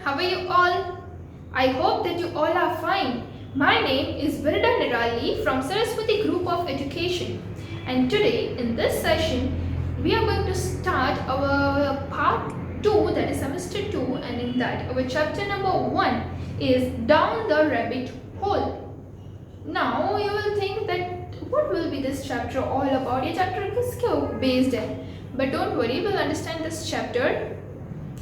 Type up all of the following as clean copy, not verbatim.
How are you all? I hope that you all are fine. My name is Virda Nirali from Saraswati Group of Education, and today in this session we are going to start our part 2, that is semester 2, and in that our chapter number 1 is Down the Rabbit Hole. Now you will think that what will be this chapter all about? ये chapter किसके based है? But don't worry, we'll understand this chapter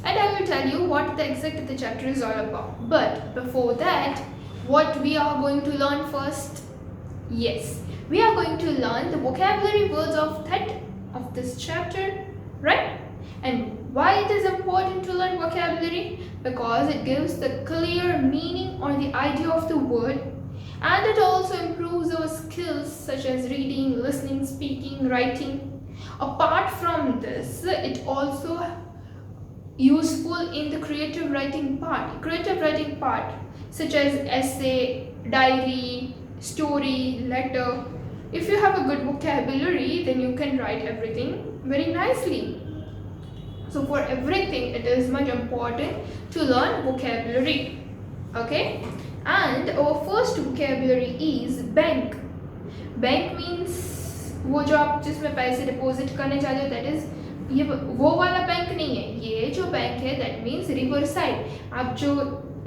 and I will tell you what the exact the chapter is all about. But before that, what we are going to learn first? Yes, we are going to learn the vocabulary words of this chapter, right? And why it is important to learn vocabulary? Because it gives the clear meaning or the idea of the word, and it also improves our skills such as reading, listening, speaking, writing. Apart from this, it also useful in the creative writing part such as essay, diary, story, letter. If you have a good vocabulary, then you can write everything very nicely. So for everything it is much important to learn vocabulary. Okay, and our first vocabulary is bank. Bank means वो जो आप जिसमें पैसे deposit करने चाहते हो, that is ये वो वाला बैंक नहीं है. ये जो बैंक है दैट मीन्स रिवर साइड. आप जो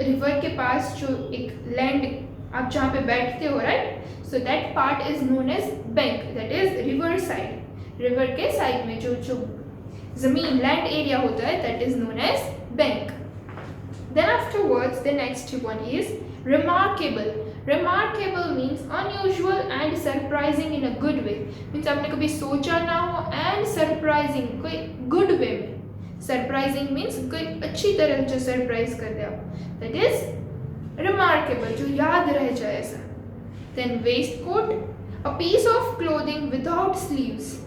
रिवर के पास जो एक लैंड आप जहाँ पे बैठते हो, right, so that part is known as bank, that is river side. River के साइड में जो जो जमीन लैंड एरिया होता है that is known as bank. Then afterwards the next one is remarkable. Remarkable means unusual and surprising in a good way. Means आपने कभी सोचा ना हो and surprising कोई good way में. Surprising means कोई अच्छी तरह जो surprise कर दे आप. That is remarkable, जो याद रह जाए ऐसा. Then waistcoat, a piece of clothing without sleeves,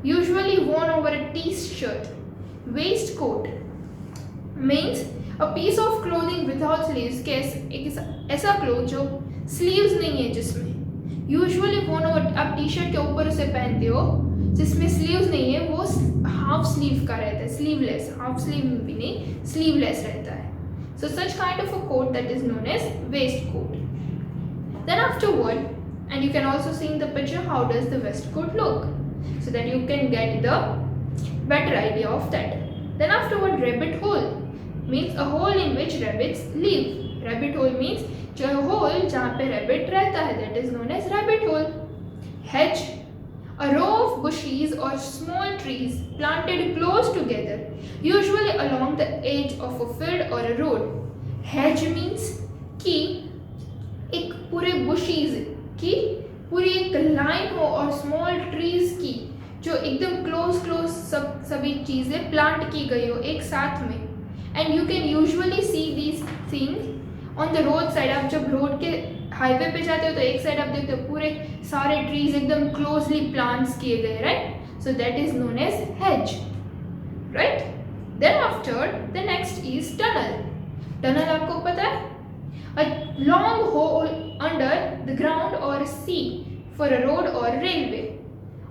usually worn over a t-shirt. Waistcoat means a piece of clothing without sleeves. एक ऐसा क्लोथ जो स्लीव्स नहीं है, जिसमें यूजुअली worn over, आप टी शर्ट के ऊपर उसे पहनते हो जिसमें स्लीव्स नहीं है, वो हाफ स्लीव का रहता है, स्लीवलेस. हाफ स्लीव भी नहीं, स्लीवलेस रहता है. So such kind of a coat that is known as waist coat. Then afterward, and you can also see in the picture how does the waistcoat look, so that you can get the better idea of that. Then afterward, rabbit hole means a hole in which rabbits live. Rabbit hole means जो hole जहाँ पे rabbit रहता है, that is known as rabbit hole. Hedge, a row of bushes or small trees planted close together, usually along the edge of a field or a road. Hedge means कि एक पूरे bushes की पूरी एक line हो और small trees की जो एकदम close सभी चीज़ें प्लांट की गई हो एक साथ में. And you can usually see these things on the road side. आप जब रोड के हाईवे पे जाते हो तो एक साइड आप देखते हो पूरे सारे ट्रीज एकदम क्लोजली प्लांट्स किए गए, right. So that is known as hedge, right. Then after the next is tunnel. Tunnel आपको पता है, a long hole under the ground और सी फॉर अ रोड और रेलवे.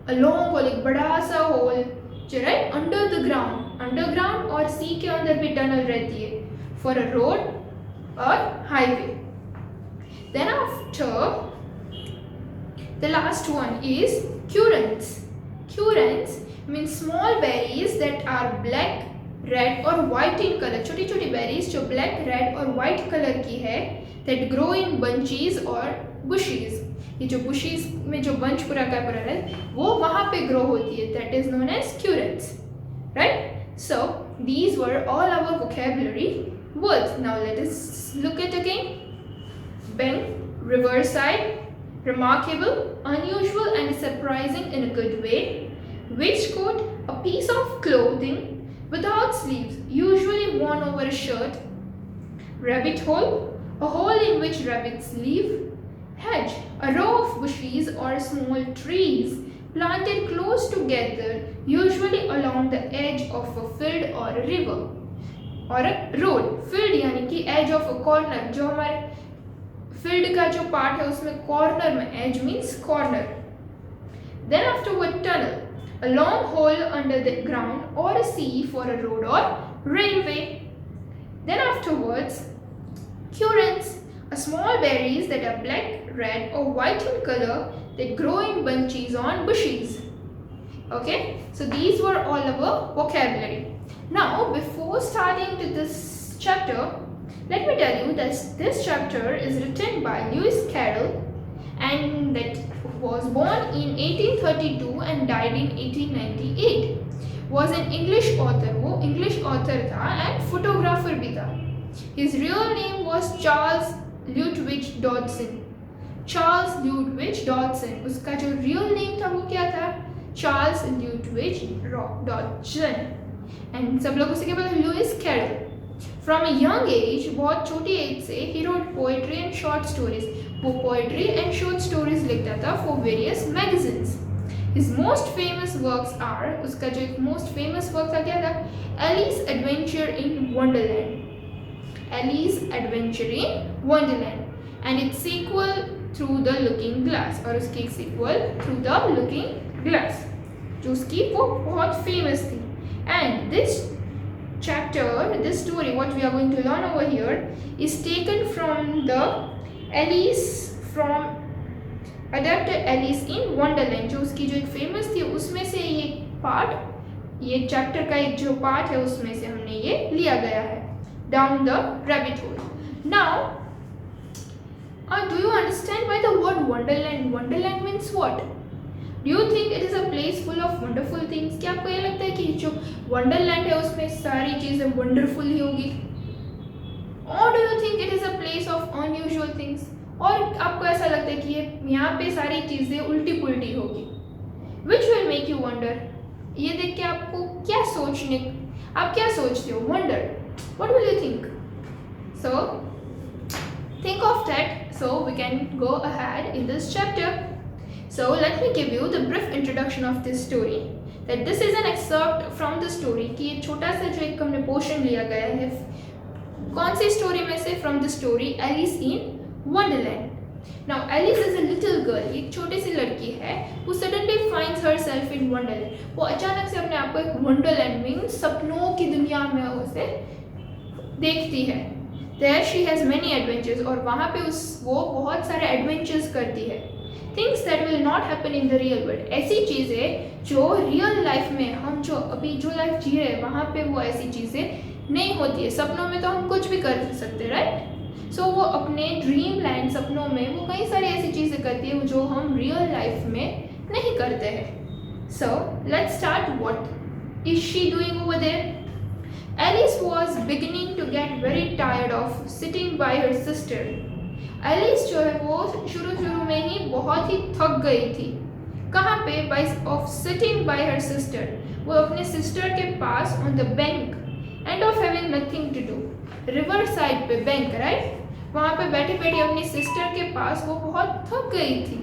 अ लॉन्ग होल, एक बड़ा सा होल जो right under the ground, underground और सी के अंदर भी टनल रहती है फॉर अ रोड और highway. Then after the last one is currants. Currants means small berries that are black, red और white in color. छोटी छोटी berries जो black, red और white color की है, that grow in bunches और bushes. ये जो bushes में जो bunch पूरा का पूरा है वो वहाँ पे grow होती है, that is known as currants, right? So these were all our vocabulary words. Now let us look at again. Bank, riverside, remarkable, unusual and surprising in a good way. Waistcoat, a piece of clothing without sleeves, usually worn over a shirt. Rabbit hole, a hole in which rabbits live. Hedge, a row of bushes or small trees planted close together, usually along the edge of a field or a river or a road. Field यानी कि edge of a corner, जो हमारे field का जो part है उसमें corner में, edge means corner. Then afterward, tunnel, a long hole under the ground or a sea for a road or railway. Then afterwards, currants, a small berries that are black, red or white in color that grow in bunches on bushes. Okay, so these were all our vocabulary. Now before starting to this chapter, let me tell you that this chapter is written by Lewis Carroll and that was born in 1832 and died in 1898. Was an English author, वो English author था and photographer भी था. His real name was Charles Lutwidge Dodson. Charles Lutwidge Dodson. उसका जो real name था वो क्या था? Charles Lutwidge Dodson. And सब लोग उसे क्या बोलते हैं? Lewis Carroll. From a young age, बहुत छोटी एज से he wrote poetry and short stories. वो poetry and short stories लिखता था for various magazines. His most famous works are, उसका जो एक most famous work था क्या था? Alice's Adventure in Wonderland. Alice's Adventure in Wonderland. And its sequel Through the Looking Glass. और उसकी एक sequel Through the Looking Glass. जो उसकी वो बहुत famous थी. And this chapter, this story, what we are going to learn over here is taken from the adapted Alice in Wonderland. जो उसकी जो एक famous थी उसमें से ये part, ये chapter का एक जो part है उसमें से हमने ये लिया गया है. Down the rabbit hole. Now, do you understand why the word Wonderland? Wonderland means what? Do you think it is a place full of wonderful things? क्या आपको ये लगता है कि जो Wonderland है उसमें सारी चीजें wonderful ही होगी? Or do you think it is a place of unusual things? और आपको ऐसा लगता है कि ये यहाँ पे सारी चीजें उल्टी पुल्टी होगी? Which will make you wonder? ये देख के आपको क्या सोचने, आप क्या सोचते हो? Wonder. What will you think? So, think of that so we can go ahead in this chapter. So let me give you the brief introduction of this story. That this is an excerpt from the story कि ये छोटा सा जो एक हमने portion लिया गया है कौन सी स्टोरी में से? From the story Alice in Wonderland. Now Alice is a little girl. एक छोटी सी लड़की है who suddenly finds herself in Wonderland. वो अचानक से अपने आप को एक Wonderland means सपनों की दुनिया में उसे देखती है. There she has many adventures और वहाँ पे वो बहुत सारे adventures करती है. Things that will not happen in the real world. ऐसी चीज़ें जो रियल लाइफ में हम जो अभी जो लाइफ जी रहे हैं वहाँ पे वो ऐसी चीज़ें नहीं होती है. सपनों में तो हम कुछ भी कर सकते, राइट? सो वो अपने ड्रीम लैंड सपनों में वो कई सारी ऐसी चीज़ें करती है जो हम रियल लाइफ में नहीं करते हैं. So let's start. What is she doing over there? Alice was beginning to get very tired of sitting by her sister. Alice जो है वो शुरू में ही बहुत ही थक गई थी. कहाँ पे? By of sitting by her sister. वो अपने सिस्टर के पास on the bank and of having nothing to do. River side पे बैंक, राइट? वहाँ पे बैठी बैठी अपनी सिस्टर के पास वो बहुत थक गई थी.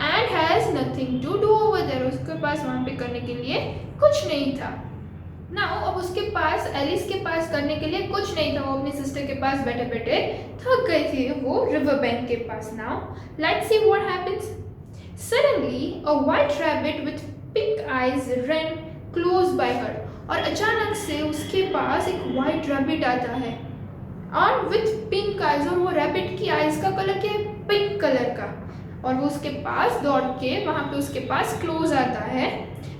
And has nothing to do over there. उसके पास वहाँ पे करने के लिए कुछ नहीं था. नाउ अब उसके पास एलिस के पास करने के लिए कुछ नहीं था. वो अपनी सिस्टर के पास बैठे बैठे थक गई थी वो रिवर बैंक के पास. Now let's see what happens. Suddenly a white rabbit with pink eyes run close by her. और अचानक से उसके पास एक व्हाइट रैबिट आता है और विथ पिंक आईज. और वो रैबिट की आईज का कलर क्या है? पिंक कलर का. और वो उसके पास दौड़ के वहाँ पे उसके पास क्लोज आता है.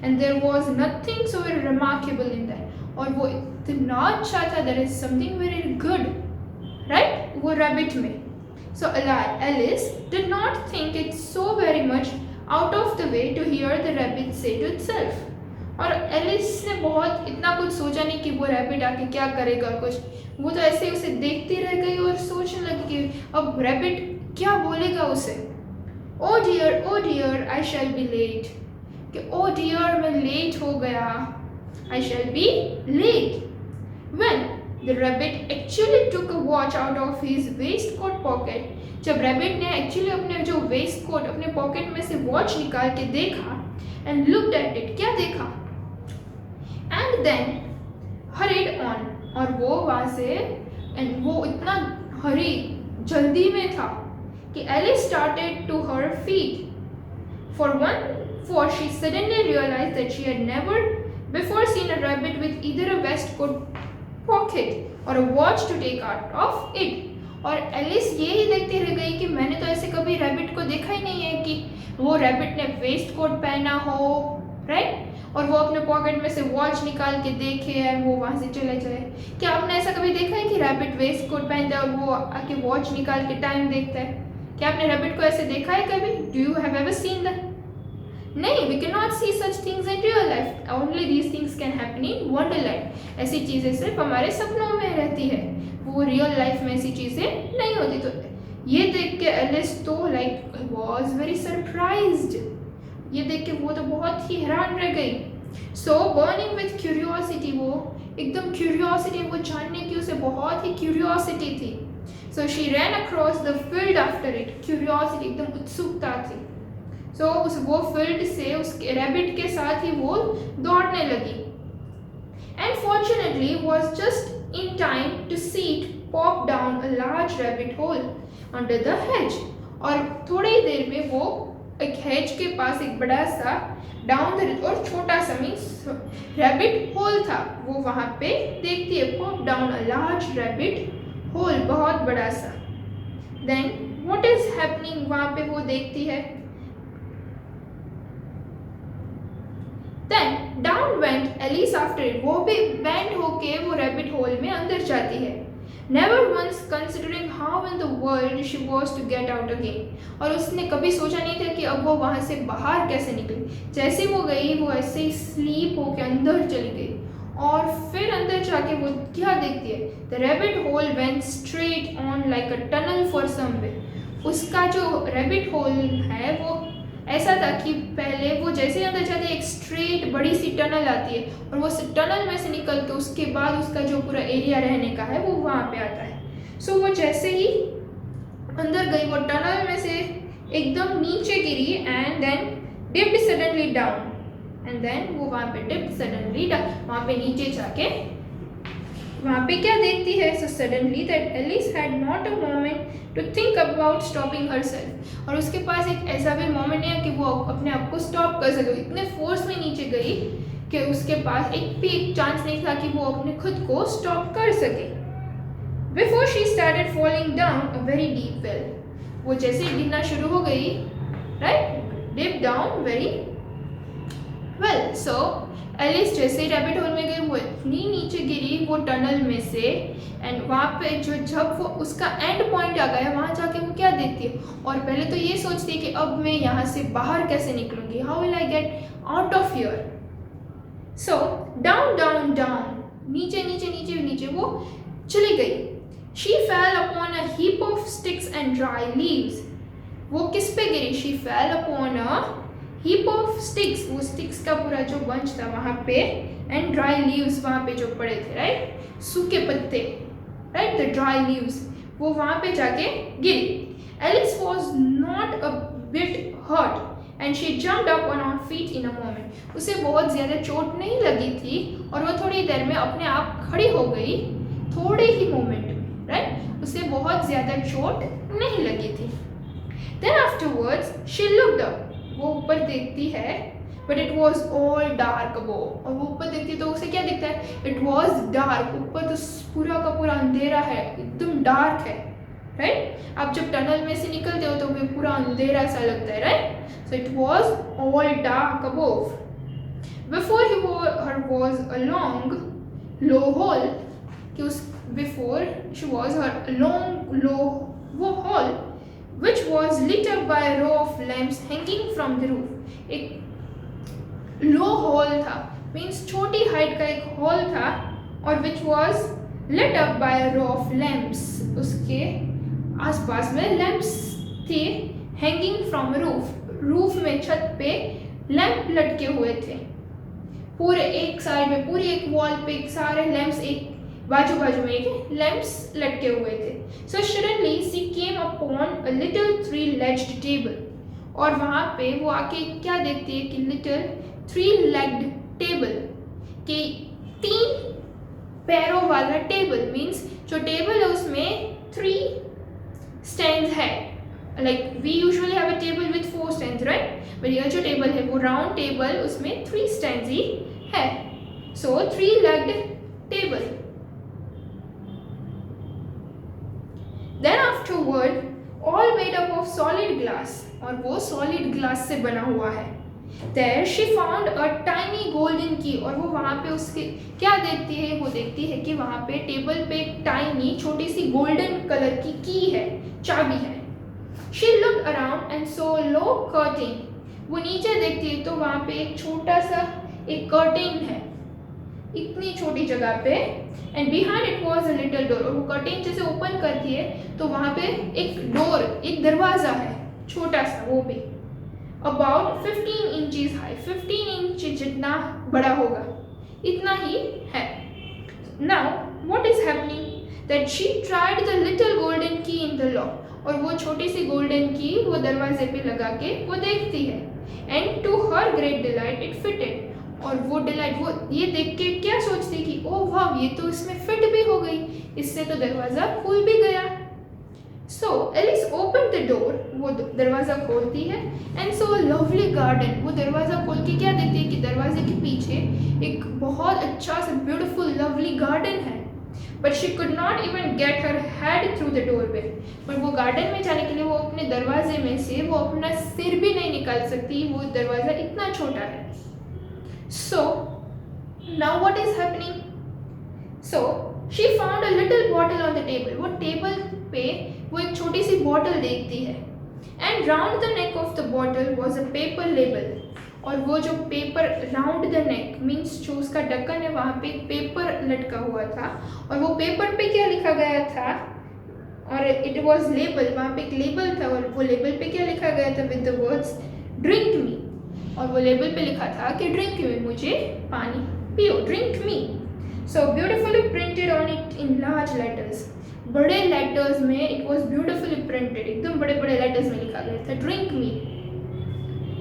And there was nothing so very remarkable in that. और वो इतना अच्छा था. There is something very good, right? वो rabbit में. So Alice did not think it so very much out of the way to hear the rabbit say to itself. और Alice ने बहुत इतना कुछ सोचा नहीं कि वो रैबिट आके क्या करेगा कुछ. वो तो ऐसे ही उसे देखती रह गई और सोचने लगी कि अब रैबिट क्या बोलेगा उसे. Oh dear, I shall be late. कि oh dear, मैं लेट हो गया. I shall be late. When the rabbit actually took a watch out of his waistcoat pocket. जब रैबिट ने एक्चुअली अपने जो वेस्टकोट अपने पॉकेट में से वॉच निकाल के देखा and looked at it. क्या देखा? And then hurried on. और वो वहाँ से and वो इतना हरी जल्दी में था कि Alice started to her feet. For she suddenly realized that she had never before seen a rabbit with either a waistcoat pocket or a watch to take out of it. और Alice ये ही देखती रह गई कि मैंने तो ऐसे कभी रैबिट को देखा ही नहीं है कि वो रैबिट ने वेस्ट कोट पहना हो, राइट, और वो अपने पॉकेट में से वॉच निकाल के देखे और वो वहाँ से चले जाए। क्या आपने ऐसा कभी देखा है कि रैबिट वेस्ट कोट पहनता है और वो आके वॉच निकाल के टाइम देखता है? क्या आपने रैबिट को ऐसे देखा है कभी? Do you have ever seen that? नहीं, we can not see such things in real life, only these things can happen in Wonderland. ऐसी चीज़ें सिर्फ हमारे सपनों में रहती है, वो रियल लाइफ में ऐसी चीज़ें नहीं होती। तो ये देख के एलिस तो लाइक वॉज वेरी सरप्राइज्ड, ये देख के वो तो बहुत ही हैरान रह गई। सो बर्निंग विथ क्यूरियोसिटी, वो एकदम क्यूरियोसिटी, वो जानने की उसे बहुत ही क्यूरियोसिटी थी। So she rain across the field after it, curiosity एकदम उत्सुकता थी। सो वो फील्ड से उसके रैबिट के साथ ही वो दौड़ने लगी। And fortunately was just in time to see it pop down a large rabbit hole under the hedge. और थोड़ी ही देर में वो एक हेज के पास एक बड़ा सा डाउन द और छोटा सा मीन्स रैबिट होल था, वो वहाँ पे देखती है pop down a large rabbit whole, बहुत बड़ा सा। देन व्हाट इज हैपनिंग, वहाँ पे वो देखती है। Then down went Alice after it, वो भी बैंड होके वो रैबिट होल में अंदर जाती है। Never once considering how in the world she was to get out again, और उसने कभी सोचा नहीं था कि अब वो वहाँ से बाहर कैसे निकले। जैसे वो गई वो ऐसे ही स्लीप होके अंदर चली गई, और फिर अंदर जाके वो क्या देखती है? The rabbit hole went straight on like a tunnel for somewhere। उसका जो रैबिट होल है वो ऐसा था कि पहले वो जैसे अंदर जाते एक स्ट्रेट बड़ी सी टनल आती है, और वो टनल में से निकल के उसके बाद उसका जो पूरा एरिया रहने का है वो वहाँ पे आता है। सो वो जैसे ही अंदर गई वो टनल में से एकदम नीचे गिरी and then dipped suddenly down, and then वो वहाँ पे डिप्ड सडनली डाउन, वहाँ पे नीचे जाके वहाँ पे क्या देखती है? So suddenly that Alice had not a moment to think about stopping herself, और उसके पास एक ऐसा भी मोमेंट नहीं है कि वो अपने आप को स्टॉप कर सके। इतने फोर्स में नीचे गई कि उसके पास एक भी एक चांस नहीं था कि वो अपने खुद को स्टॉप कर सके। Before she started falling down a very deep well, वो जैसे ही गिरना शुरू हो गई, right, dip down very well. So Alice जैसे ही रैबिट होल में गई वो इतनी नीचे गिरी वो टनल में से, एंड वहाँ पे जो जब वो उसका एंड पॉइंट आ गया वहाँ जाके वो क्या देखती है? और पहले तो ये सोचती है कि अब मैं यहाँ से बाहर कैसे निकलूँगी, how will I get out of here. So down down down, नीचे नीचे नीचे नीचे वो चली गई। She fell upon a heap of sticks and dry leaves, वो किस पे गिरी? She fell upon a heap of sticks, वो स्टिक्स का पूरा जो बंच था वहाँ पे, एंड ड्राई लीव्स वहाँ पे जो पड़े थे, राइट, सूखे पत्ते, राइट, द ड्राई लीव्स, वो वहाँ पे जाके गिरी। Alice was not a bit hurt and she jumped up on her feet in a moment, उसे बहुत ज़्यादा चोट नहीं लगी थी और वो थोड़ी देर में अपने आप खड़ी हो गई, थोड़े ही मोमेंट में, राइट, उसे बहुत ज़्यादा चोट नहीं लगी थी। Then afterwards she looked up, वो ऊपर देखती है, but it was all dark above, और वो ऊपर देखती है तो उसे क्या दिखता है? इट वॉज डार्क, ऊपर तो पूरा का पूरा अंधेरा है, एकदम डार्क है, राइट। आप जब टनल में से निकलते हो तो वो पूरा अंधेरा सा लगता है, right. So it was all dark above. Before her was a long low hole, कि उस before she was her long low वो hall which was lit up by a row of lamps hanging from the roof। एक लो hall था, means छोटी height का एक hall था, और which was lit up by a row of lamps, उसके आसपास में लैंप्स थे, hanging from a roof, roof में छत पे लैंप लटके हुए थे, पूरे एक साइड में, पूरी एक वॉल पे सारे लैंप्स एक बाजू बाजू में एक लैंप्स लटके हुए थे। So suddenly she came upon a little 3-legged table, और वहाँ पे वो आके क्या देखती है कि लिटिल 3-legged टेबल, के 3 पैरों वाला टेबल, मीन्स जो टेबल है उसमें 3 स्टैंड्स है, like we usually have a table with 4 stands, right, but ये जो टेबल है वो राउंड टेबल, उसमें 3 स्टैंड्स ही है। सो 3-legged table, afterward all made up of solid glass, और वो solid glass से बना हुआ है. There she found a tiny golden key, और वो वहाँ पे उसके क्या देखती है, वो देखती है कि वहाँ पे टेबल पे एक टाइनी छोटी सी गोल्डन कलर की की है, चाबी है. She looked around and saw a low curtain. वो नीचे देखती है तो वहाँ पे एक छोटा सा एक कर्टेन है, इतनी छोटी जगह पे. And behind it was a little door, और वो कर्टेन जैसे ओपन करती है तो वहाँ पे एक डोर, एक दरवाज़ा है छोटा सा, वो भी अबाउट 15 इंचेस हाई, 15 इंच जितना बड़ा होगा, इतना ही है. Now what is happening that she tried the little golden की इन द लॉक, और वो छोटी सी गोल्डन की वो दरवाजे पे लगा के वो देखती है. And to her great delight it fitted, और वो डिलाइट, वो ये देख के क्या सोचती कि ओह वाह, ये तो इसमें फिट भी हो गई, इससे तो दरवाज़ा खुल भी गया. सो एलिस ओपन द डोर, वो दरवाज़ा खोलती है. And so a lovely garden, वो दरवाज़ा खोल के क्या देखती है कि दरवाजे के पीछे एक बहुत अच्छा सा ब्यूटीफुल लवली गार्डन है. But she could not even get her head through the doorway, पर वो गार्डन में जाने के लिए वो अपने दरवाजे में से वो अपना सिर भी नहीं निकाल सकती, वो दरवाज़ा इतना छोटा है. So now what is happening? So she found a little bottle on the table. वो टेबल पे वो एक छोटी सी बॉटल देखती है. And round the neck of the bottle was a paper label. और वो जो paper round the neck means जो उसका ढक्कन है वहाँ पे एक पेपर लटका हुआ था, और वो पेपर पे क्या लिखा गया था, और इट वॉज लेबल, वहाँ पे एक लेबल था, और वो लेबल पे क्या लिखा गया था विद द वर्ड्स ड्रिंक मी, और वो लेबल पे लिखा था कि ड्रिंक मी, मुझे पानी पियो, drink me. So beautifully printed on it in large letters, बड़े लेटर्स में इट वॉज ब्यूटिफुली प्रिंटेड, एकदम बड़े बड़े लेटर्स में लिखा गया था drink me.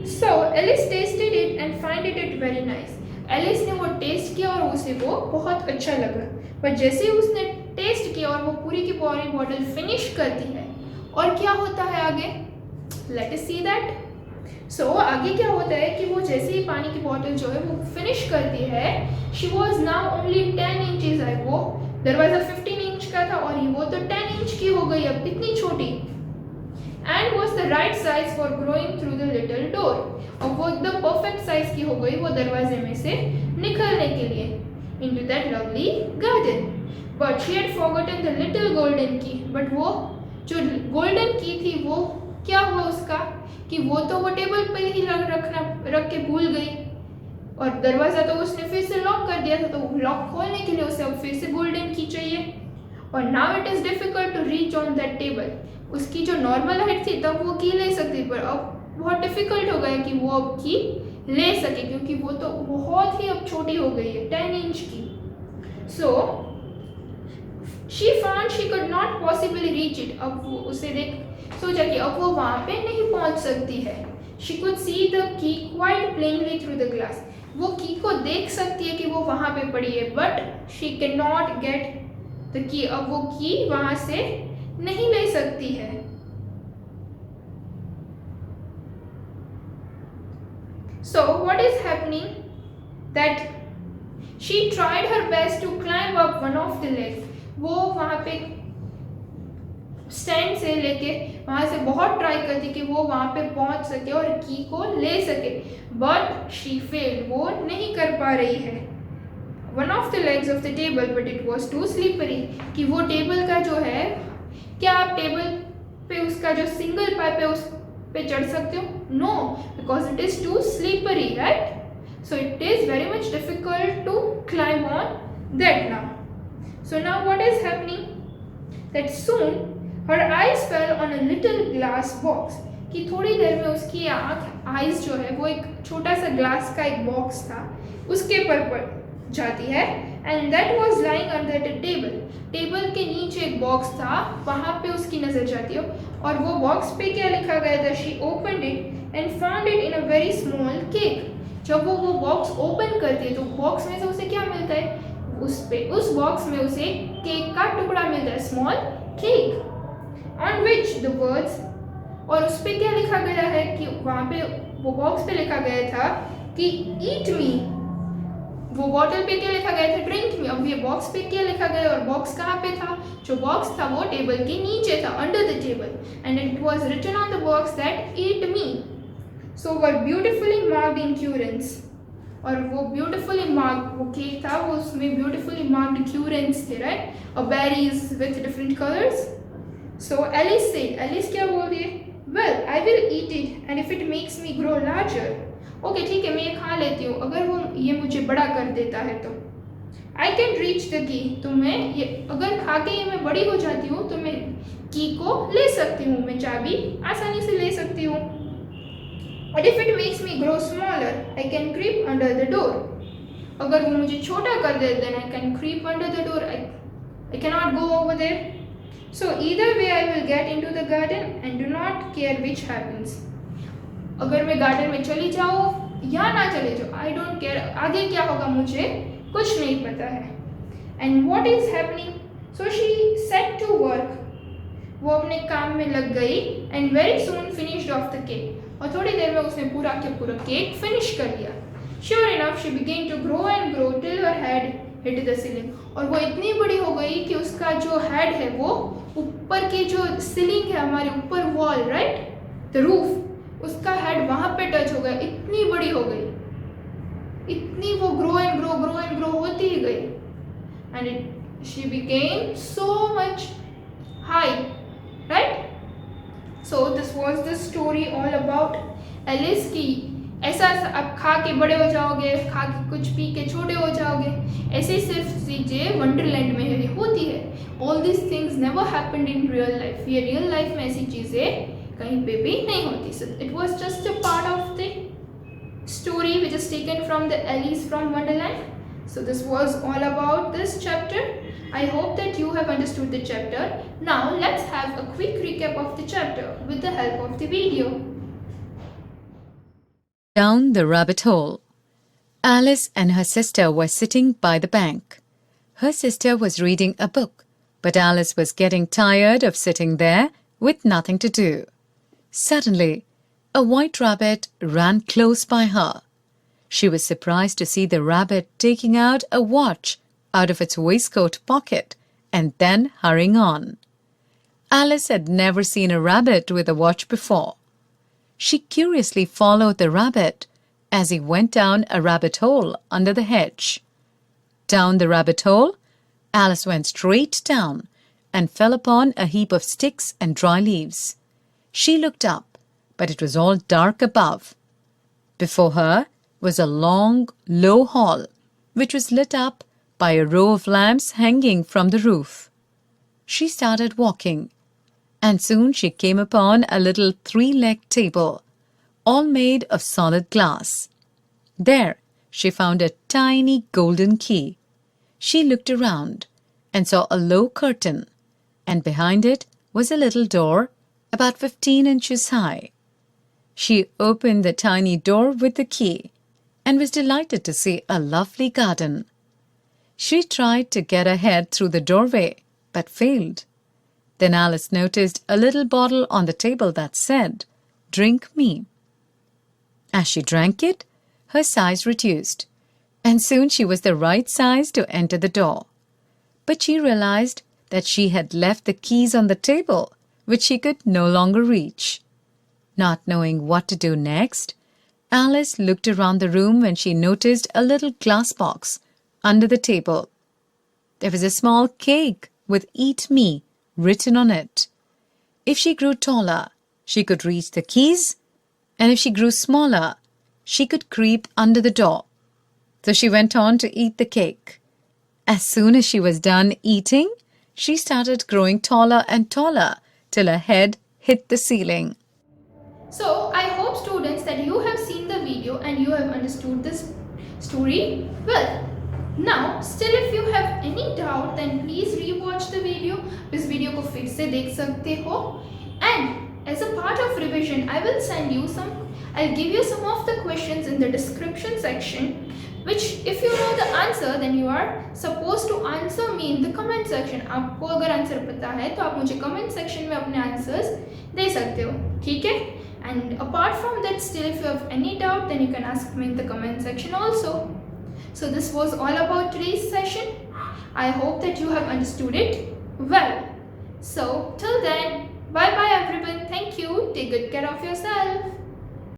So Alice tasted it and find it very nice. Alice ने वो टेस्ट किया और उसे वो बहुत अच्छा लगा. पर जैसे ही उसने टेस्ट किया और वो पूरी की पूरी बॉटल फिनिश करती है, और क्या होता है आगे, लेट अस सी दैट. सो आगे क्या होता है कि वो जैसे ही पानी की बॉटल जो है वो फिनिश करती है, she was now only 10 inches high. वो दरवाज़ा 15 इंच का था और वो तो 10 इंच की हो गई अब, इतनी छोटी. And was the right size for growing through the little door, और वो एकदम परफेक्ट साइज की हो गई वो दरवाजे में से निकलने के लिए into that lovely garden. But she had forgotten the little golden की, बट वो जो गोल्डन की थी वो क्या हुआ उसका कि वो तो वो टेबल पे ही रख के भूल गई, और दरवाज़ा तो उसने फिर से लॉक कर दिया था, तो लॉक खोलने के लिए उसे अब फिर से गोल्डन की चाहिए. और now it is difficult to reach on that table. उसकी जो नॉर्मल हाइट थी तब वो की ले सकती, पर अब बहुत डिफिकल्ट हो गया कि वो अब की ले सके, क्योंकि वो तो बहुत ही अब छोटी हो गई है, 10 इंच की. So she found she could not possibly reach it. अब वो उसे देख सोचा कि अब वो वहाँ पे नहीं पहुँच सकती है. She could see the key quite plainly through the glass. वो की को देख सकती है कि वो वहाँ पे पड़ी है, but she can not get the key. अब वो की वहाँ से नहीं ले सकती है. So what is happening that she tried her best to climb up one of the legs. वो वहाँ पे स्टैंड से लेके वहाँ से बहुत ट्राई करती कि वो वहाँ पे पहुँच सके और की को ले सके, बट शी फेल्ड. वो नहीं कर पा रही है. One of the legs of the table but it was too slippery. कि वो टेबल का जो है, क्या आप टेबल पे उसका जो सिंगल पाइप है उस पे चढ़ सकते हो? No, because it is too slippery, right? So it is very much difficult to climb on that now. So now what is happening that soon her eyes fell on a little glass box. कि थोड़ी देर में उसकी eyes जो है वो एक छोटा सा ग्लास का एक बॉक्स था उसके पर जाती है. And that was lying under the table. Table के नीचे एक बॉक्स था, वहाँ पे उसकी नज़र जाती हो, और वो बॉक्स पे क्या लिखा गया था, she opened it and found it in a very small cake. जब वो बॉक्स ओपन करती है तो बॉक्स में से उसे क्या मिलता है, उस बॉक्स में उसे केक का टुकड़ा मिलता है, small cake on which the words. और उस पर क्या लिखा गया है कि वहाँ पे वो बॉक्स पे लिखा गया था कि ईट मी, वो बॉटल पे क्या लिखा गया था, ड्रिंक मी। अब ये बॉक्स पे क्या लिखा गया और बॉक्स कहाँ पे था, जो बॉक्स था वो टेबल के नीचे था, under the table, and it was written on the box that eat me. So were beautifully marked in currants, और वो ब्यूटिफुली मार्क्ड वो केक था, वो उसमें ब्यूटिफुली मार्क्ड क्यूरेंस थे, राइट, और berries with different colours. So Alice said, Alice क्या बोल रही है, well I will eat it and if it makes me grow larger, okay ठीक है मैं ये खा लेती हूँ, अगर वो ये मुझे बड़ा कर देता है तो। I can reach the key, तो मैं ये अगर खा के ये मैं बड़ी हो जाती हूँ तो मैं की को ले सकती हूँ, मैं चाबी आसानी से ले सकती हूँ। और if it makes me grow smaller I can creep under the door, अगर वो मुझे छोटा कर दे then I can creep under the door, I can not go over there. So either way I will get into the garden and do not care which happens, अगर मैं garden में चली जाऊँ या ना चले जाऊँ, आई डोंट केयर, आगे क्या होगा मुझे कुछ नहीं पता है। And what is happening, so she set to work, वो अपने काम में लग गई, and very soon finished off the cake, और थोड़ी देर में उसने पूरा के पूरा केक फिनिश कर लिया। Sure enough she began to grow and grow till her head hit the ceiling, और वो इतनी बड़ी हो गई कि उसका जो हेड है वो ऊपर की जो सीलिंग है हमारे ऊपर वॉल, राइट, द रूफ, उसका हेड वहां पे टच हो गया, इतनी बड़ी हो गई, इतनी वो ग्रो एंड ग्रो होती ही गई, and it she became so much high, right. So this was the story all about Alice की, ऐसा अब खा के बड़े हो जाओगे, खा के कुछ पी के छोटे हो जाओगे, ऐसी सिर्फ चीजें वंडरलैंड में होती है। All this things never happened in real life, ये रियल लाइफ में ऐसी चीजें कहीं पे भी नहीं होती। So it was just a part of the story which is taken from the Alice from Wonderland. So this was all about this chapter. I hope that you have understood the chapter. Now let's have a quick recap of the chapter with the help of the video. Down the rabbit hole. Alice and her sister were sitting by the bank. Her sister was reading a book, but Alice was getting tired of sitting there with nothing to do. Suddenly, a white rabbit ran close by her. She was surprised to see the rabbit taking out a watch out of its waistcoat pocket and then hurrying on. Alice had never seen a rabbit with a watch before. She curiously followed the rabbit as he went down a rabbit hole under the hedge. Down the rabbit hole, Alice went straight down and fell upon a heap of sticks and dry leaves. She looked up, but it was all dark above. Before her was a long, low hall, which was lit up by a row of lamps hanging from the roof. She started walking, and soon she came upon a little three-legged table, all made of solid glass. There she found a tiny golden key. She looked around and saw a low curtain, and behind it was a little door about 15 inches high. She opened the tiny door with the key and was delighted to see a lovely garden. She tried to get her head through the doorway, but failed. Then Alice noticed a little bottle on the table that said, "Drink me." As she drank it, her size reduced, and soon she was the right size to enter the door. But she realized that she had left the keys on the table, which she could no longer reach. Not knowing what to do next, Alice looked around the room when she noticed a little glass box under the table. There was a small cake with "Eat Me" written on it. If she grew taller, she could reach the keys, and if she grew smaller, she could creep under the door. So she went on to eat the cake. As soon as she was done eating, she started growing taller and taller till her head hit the ceiling. So I hope students that you have seen the video and you have understood this story well. Now still if you have any doubt then please rewatch the video. इस video को फिर से देख सकते हो. And as a part of revision I will send you I'll give you some of the questions in the description section, which if you know the answer then you are supposed to answer me in the comment section. आपको अगर answer पता है तो आप मुझे comment section में अपने answers दे सकते हो, ठीक है? And apart from that, still if you have any doubt then you can ask me in the comment section also. So this was all about today's session. I hope that you have understood it well. So till then, bye bye everyone. Thank you. Take good care of yourself.